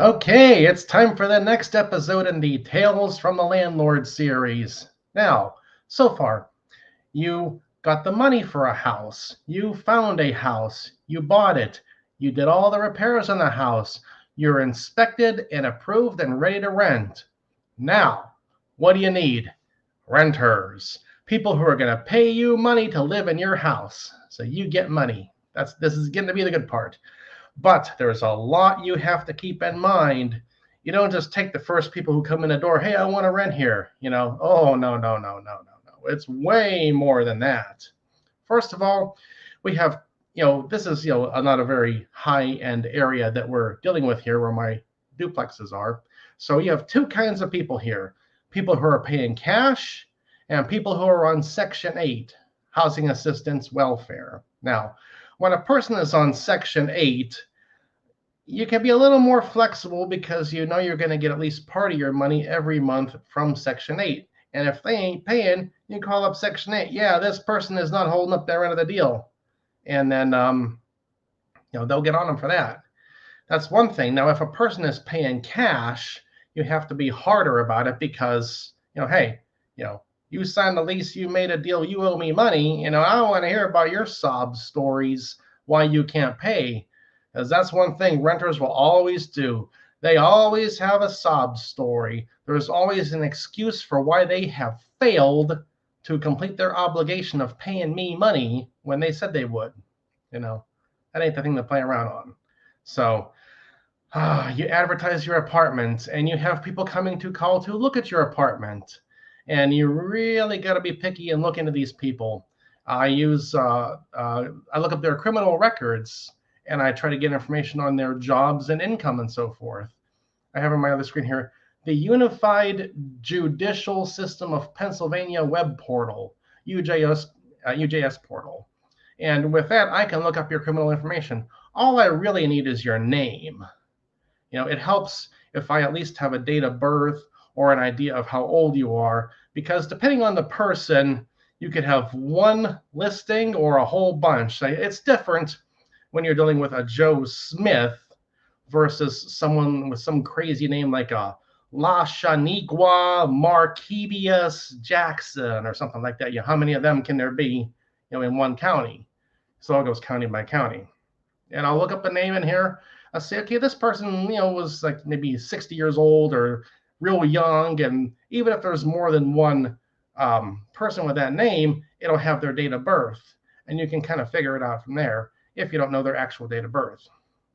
Okay, it's time for the next episode in the Tales from the Landlord series. Now, so far, you got the money for a house, you found a house, you bought it, you did all the repairs on the house, you're inspected and approved and ready to rent. Now, what do you need? Renters. People who are going to pay you money to live in your house. So you get money. This is going to be the good part. But there's a lot you have to keep in mind. You don't just take the first people who come in the door, hey, I want to rent here. Oh, no, no, no, no, no, no. It's way more than that. First of all, we have, this is, not a very high-end area that we're dealing with here where my duplexes are. So you have two kinds of people here, people who are paying cash and people who are on Section 8, housing assistance welfare. Now, when a person is on Section 8, you can be a little more flexible because you know you're going to get at least part of your money every month from Section 8. And if they ain't paying, you call up Section 8. Yeah, this person is not holding up their end of the deal. And then, they'll get on them for that. That's one thing. Now, if a person is paying cash, you have to be harder about it because, hey, you signed the lease, you made a deal, you owe me money. I don't want to hear about your sob stories why you can't pay. Because that's one thing renters will always do. They always have a sob story. There's always an excuse for why they have failed to complete their obligation of paying me money when they said they would. That ain't the thing to play around on. So you advertise your apartment and you have people coming to call to look at your apartment. And you really got to be picky and look into these people. I look up their criminal records and I try to get information on their jobs and income and so forth. I have on my other screen here the Unified Judicial System of Pennsylvania web portal, UJS portal. And with that, I can look up your criminal information. All I really need is your name. It helps if I at least have a date of birth or an idea of how old you are, because depending on the person, you could have one listing or a whole bunch. It's different when you're dealing with a Joe Smith versus someone with some crazy name like a La Shaniqua Marquebius Jackson or something like that. How many of them can there be, in one county? So it goes county by county. And I'll look up a name in here. I'll say, okay, this person, was like maybe 60 years old or real young. And even if there's more than one person with that name, it'll have their date of birth. And you can kind of figure it out from there if you don't know their actual date of birth.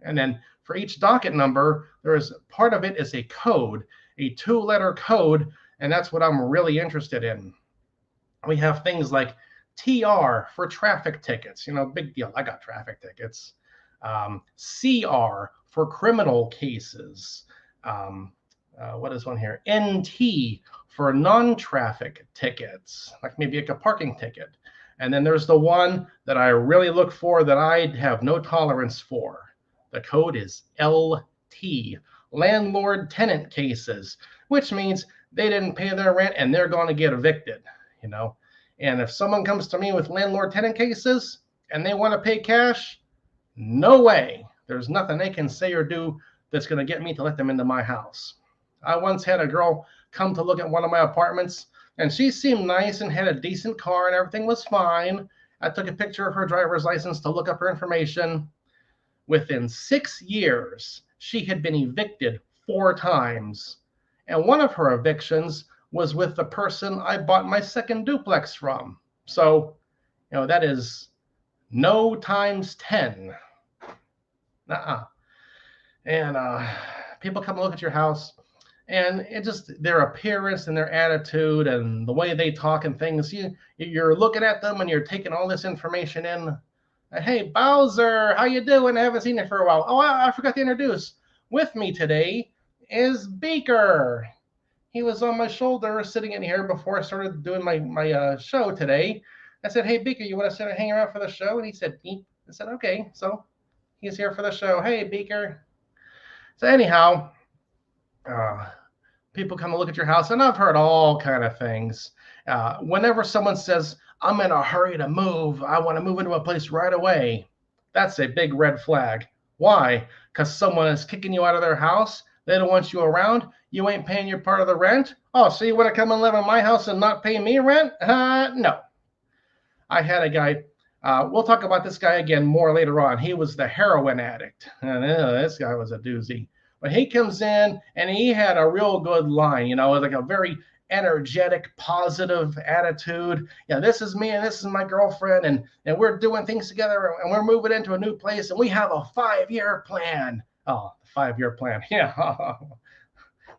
And then for each docket number, part of it is a code, a 2-letter code, and that's what I'm really interested in. We have things like TR for traffic tickets, big deal. I got traffic tickets. CR for criminal cases. What is one here? NT for non-traffic tickets, like maybe like a parking ticket. And then there's the one that I really look for that I have no tolerance for. The code is LT, landlord-tenant cases, which means they didn't pay their rent and they're going to get evicted, And if someone comes to me with landlord-tenant cases and they want to pay cash, no way. There's nothing they can say or do that's going to get me to let them into my house. I once had a girl come to look at one of my apartments, and she seemed nice and had a decent car and everything was fine. I took a picture of her driver's license to look up her information. Within 6 years, she had been evicted 4 times. And one of her evictions was with the person I bought my second duplex from. So, that is no times 10. And people come look at your house, and it just their appearance and their attitude and the way they talk and things. You're looking at them and you're taking all this information in. Hey, Bowser, how you doing? I haven't seen you for a while. Oh, I forgot to introduce. With me today is Beaker. He was on my shoulder sitting in here before I started doing my show today. I said, hey, Beaker, you want to sit and hang around for the show? And he said, Beep. I said, okay. So he's here for the show. Hey, Beaker. So anyhow, people come and look at your house, and I've heard all kind of things. Whenever someone says, I'm in a hurry to move, I want to move into a place right away, that's a big red flag. Why? Because someone is kicking you out of their house? They don't want you around. You ain't paying your part of the rent. Oh, so you want to come and live in my house and not pay me rent? No. I had a guy. We'll talk about this guy again more later on. He was the heroin addict, and this guy was a doozy. But he comes in and he had a real good line, like a very energetic, positive attitude. Yeah, this is me and this is my girlfriend, and we're doing things together, and we're moving into a new place, and we have a 5-year plan. Oh, the 5-year plan. Yeah.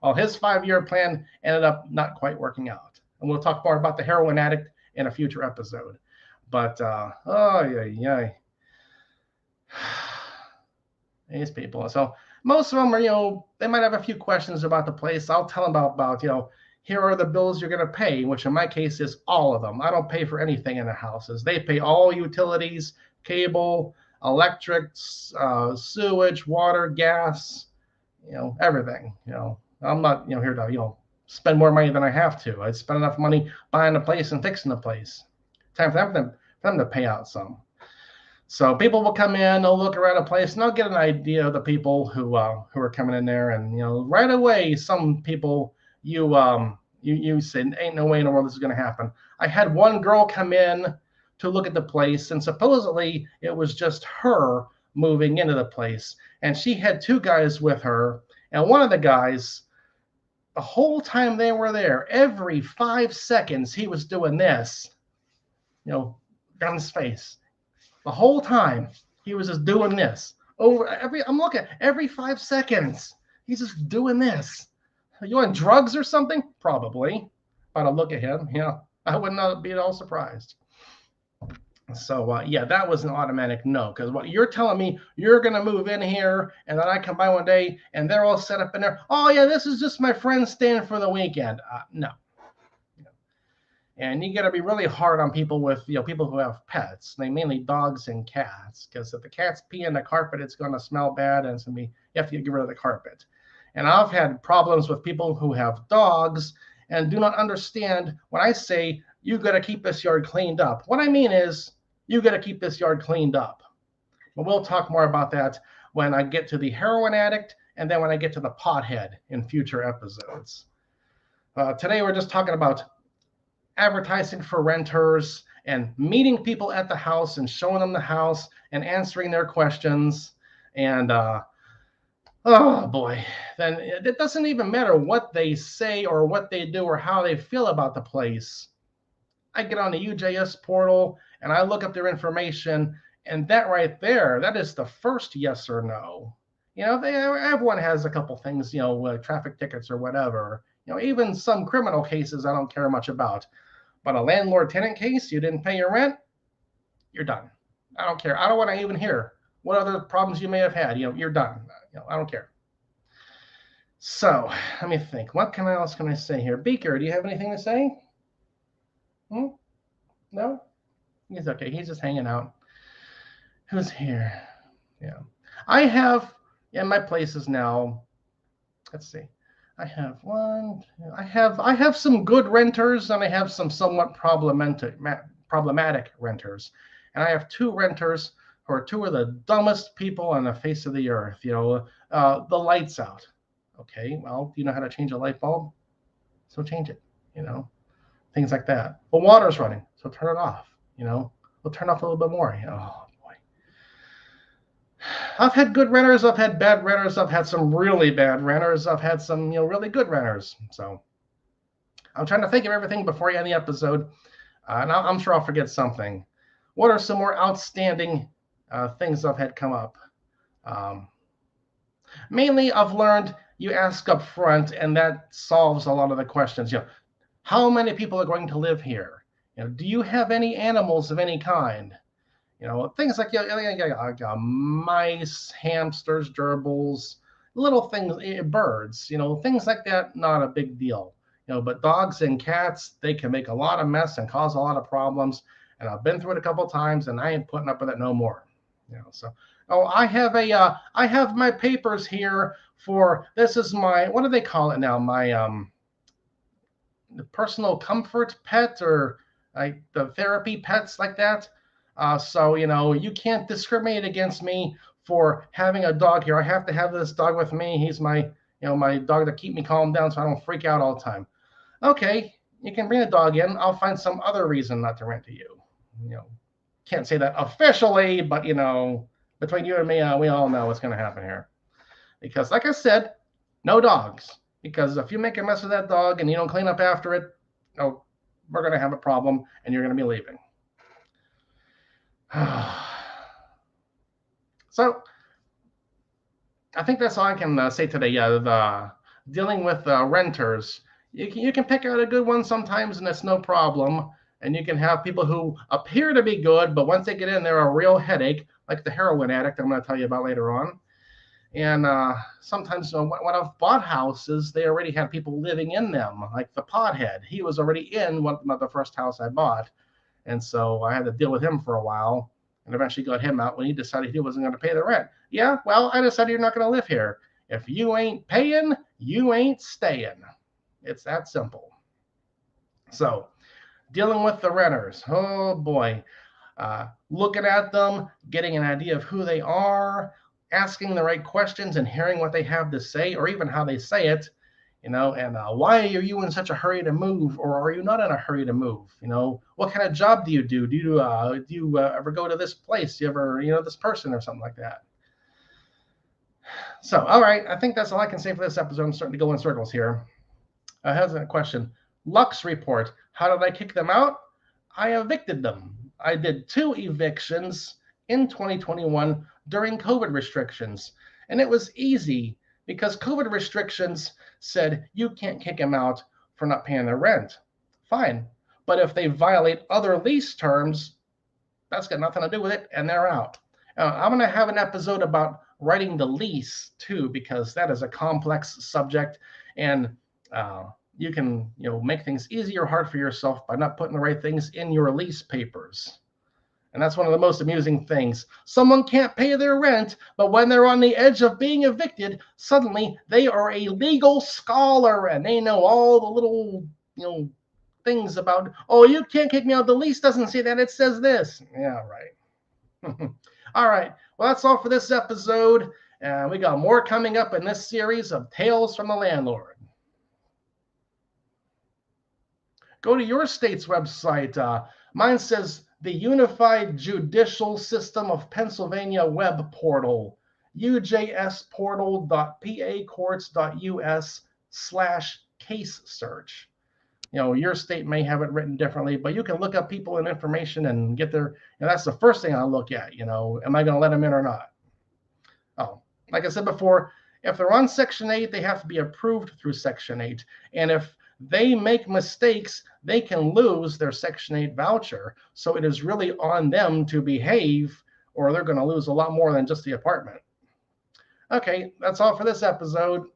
Well, his 5-year plan ended up not quite working out. And we'll talk more about the heroin addict in a future episode. But yeah, these people. So most of them are, they might have a few questions about the place. I'll tell them about here are the bills you're going to pay, which in my case is all of them. I don't pay for anything in the houses. They pay all utilities, cable, electric, sewage, water, gas, everything. I'm not here to spend more money than I have to. I spend enough money buying the place and fixing the place. Time for them to pay out some. So people will come in, they'll look around a place, and they'll get an idea of the people who are coming in there. And right away, some people you say, ain't no way in the world this is going to happen. I had one girl come in to look at the place, and supposedly it was just her moving into the place, and she had 2 guys with her, and one of the guys, the whole time they were there, every 5 seconds he was doing this, down his face. The whole time he was just doing this. I'm looking every 5 seconds. He's just doing this. Are you on drugs or something? Probably. But I look at him, I would not be at all surprised. So yeah, that was an automatic no, because what you're telling me, you're going to move in here, and then I come by one day and they're all set up in there. Oh yeah, this is just my friend staying for the weekend. No. And you got to be really hard on people with, people who have pets. They mainly dogs and cats, because if the cats pee in the carpet, it's going to smell bad, and you have to get rid of the carpet. And I've had problems with people who have dogs and do not understand when I say you got to keep this yard cleaned up. What I mean is you got to keep this yard cleaned up. But we'll talk more about that when I get to the heroin addict, and then when I get to the pothead in future episodes. Today we're just talking about advertising for renters and meeting people at the house and showing them the house and answering their questions. And oh boy, then it doesn't even matter what they say or what they do or how they feel about the place. I get on the UJS portal and I look up their information, and that right there, that is the first yes or no. Everyone has a couple things, traffic tickets or whatever. Even some criminal cases I don't care much about. But a landlord-tenant case, you didn't pay your rent, you're done. I don't care. I don't want to even hear what other problems you may have had. You're done. I don't care. So let me think. What else can I say here? Beaker, do you have anything to say? No? He's okay. He's just hanging out. Who's here? Yeah. I have in my places now, let's see. I have some good renters, and I have some somewhat problematic renters. And I have 2 renters who are 2 of the dumbest people on the face of the earth. The light's out. Okay, well, do you know how to change a light bulb? So change it, things like that. The water's running, so turn it off, we'll turn off a little bit more. Oh boy. I've had good renters, I've had bad renters, I've had some really bad renters, I've had some, really good renters. So I'm trying to think of everything before I end the episode, and I'm sure I'll forget something. What are some more outstanding things I've had come up? Mainly, I've learned you ask up front, and that solves a lot of the questions. How many people are going to live here? Do you have any animals of any kind? Things like mice, hamsters, gerbils, little things, birds, things like that, not a big deal. But dogs and cats, they can make a lot of mess and cause a lot of problems. And I've been through it a couple of times, and I ain't putting up with it no more. So, I have my papers here for, this is my, what do they call it now? My the personal comfort pet, or like the therapy pets like that. So, you can't discriminate against me for having a dog here. I have to have this dog with me. He's my my dog to keep me calm down so I don't freak out all the time. Okay, you can bring a dog in. I'll find some other reason not to rent to you. Can't say that officially, but between you and me, we all know what's going to happen here. Because, like I said, no dogs. Because if you make a mess with that dog and you don't clean up after it, we're going to have a problem and you're going to be leaving. So, I think that's all I can say today. Dealing with renters, you can pick out a good one sometimes, and it's no problem. And you can have people who appear to be good, but once they get in, they're a real headache, like the heroin addict I'm going to tell you about later on. And sometimes when I've bought houses, they already had people living in them, like the pothead. He was already in the first house I bought. And so I had to deal with him for a while and eventually got him out when he decided he wasn't going to pay the rent. Yeah, well, I decided you're not going to live here. If you ain't paying, you ain't staying. It's that simple. So dealing with the renters, oh boy. Looking at them, getting an idea of who they are, asking the right questions and hearing what they have to say, or even how they say it, and why are you in such a hurry to move, or are you not in a hurry to move? What kind of job do you do? Do you ever go to this place? Do you ever, this person or something like that? So, all right, I think that's all I can say for this episode. I'm starting to go in circles here. Here's a question. Lux report. How did I kick them out? I evicted them. I did 2 evictions in 2021 during COVID restrictions. And it was easy because COVID restrictions said you can't kick them out for not paying their rent. Fine. But if they violate other lease terms, that's got nothing to do with it, and they're out. I'm going to have an episode about writing the lease too, because that is a complex subject, and you can make things easy or hard for yourself by not putting the right things in your lease papers. And that's one of the most amusing things. Someone can't pay their rent, but when they're on the edge of being evicted, suddenly they are a legal scholar and they know all the little, things about, oh, you can't kick me out. The lease doesn't say that. It says this. Yeah, right. All right. Well, that's all for this episode. We got more coming up in this series of Tales from the Landlord. Go to your state's website. Mine says the Unified Judicial System of Pennsylvania web portal, ujsportal.pacourts.us/case search. Your state may have it written differently, but you can look up people and information and get their, that's the first thing I'll look at, am I going to let them in or not? Oh, like I said before, if they're on Section 8, they have to be approved through Section 8. And if they make mistakes, they can lose their Section 8 voucher. So it is really on them to behave, or they're going to lose a lot more than just the apartment. Okay, that's all for this episode.